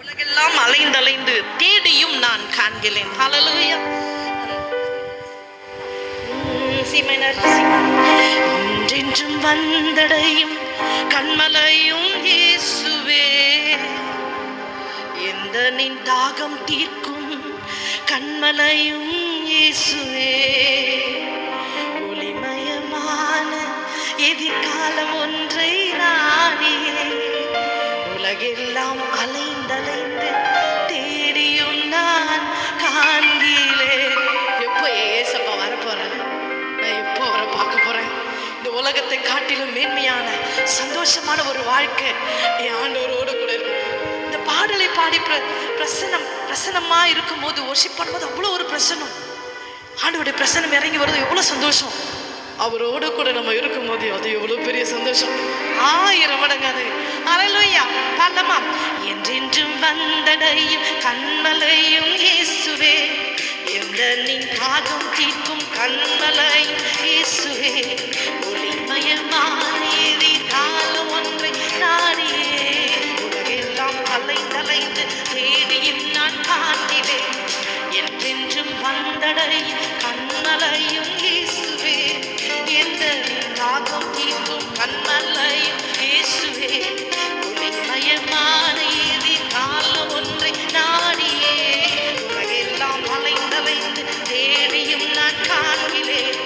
உலகெல்லாம் அலைந்தலைந்து தேடியும் நான் காண்கிறேன். ஹல்லேலூயா. என்றென்றும் வந்தடையும் கண்மலையும் இயேசுவே, எந்த நின் தாகம் தீர்க்கும் கண்மலையும் இயேசுவே, ஒளிமயமான எதிர்காலம் ஒன்றை நாடியே உலகெல்லாம் அலைந்தலைந்து தேடியும் நான் காண்கிறேன். எப்போ ஏசப்பா வரப்போறேன், நான் எப்போ அவரை பார்க்க போறேன். இந்த உலகத்தை காட்டிலும் மேன்மையான சந்தோஷமான ஒரு வாழ்க்கை என் ஆண்டவரோடு கூட இருக்கும். இந்த பாடலை பாடி பிரசன்னமா இருக்கும் போது ஒர்ஷிப் பண்ணும்போது அவ்வளோ ஒரு பிரசன்னம், ஆண்டவருடைய பிரசன்னம் இறங்கி வருது. எவ்வளோ சந்தோஷம்! அவரோடு கூட நம்ம இருக்கும் போது அது எவ்வளவு பெரிய சந்தோஷம், 1000 மடங்கு அது. ஹல்லேலூயா. பாடலாமா? என்றென்றும் வந்தடையும் கண்மலையும் இயேசுவே, எந்த நின் தாகம் தீர்க்கும் கண்மலையும் இயேசுவே, ஒளிமயமான எதிர்காலம் ஒன்றை நாடியே உலகெல்லாம் அலைந்தலைந்து தேடியும் நான் காண்கிறேன். என்றென்றும் வந்தடையும் கண்மலையும் இயேசுவே, எந்த தாகம் தீர்க்கும் கண்மலையும் இயேசுவே, ஒளிமயமான எதிர்காலம் ஒன்றை நாடியே உலகெல்லாம் அலைந்தலைந்து தேடியும் நான் காண்கிறேன்.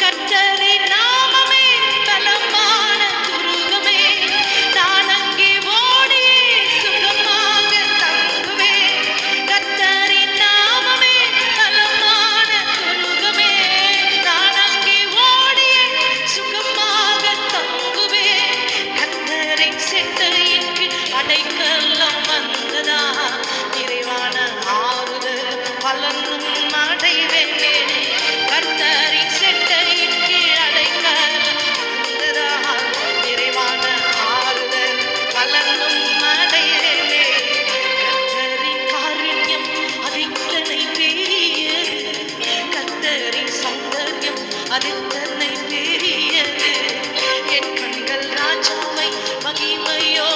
கர்த்தரின் நாமமே பலமான துருகமே, நான் அங்கே ஓடியே சுகமாக தங்குவேன். கர்த்தரின் நாமமே பலமான துருகமே, நான் அங்கே ஓடியே சுகமாக தங்குவேன். கர்த்தரின் செட்டைக்கு அடைக்கலம் வந்ததா, நிறைவான ஆறுதல் பலனும் அடைவேனே. கர்த்தரின் செட்டைக்கு அடைக்கலம் வந்ததா, நிறைவான ஆறுதல் பலனும் அடைவேனே. கர்த்தரின் காருண்யம் அதித்தனை பெரியது, கர்த்தரின் சௌந்தர்யம் அதித்தனை பெரியது. என் கண்கள் ராஜாவை மகிமையோ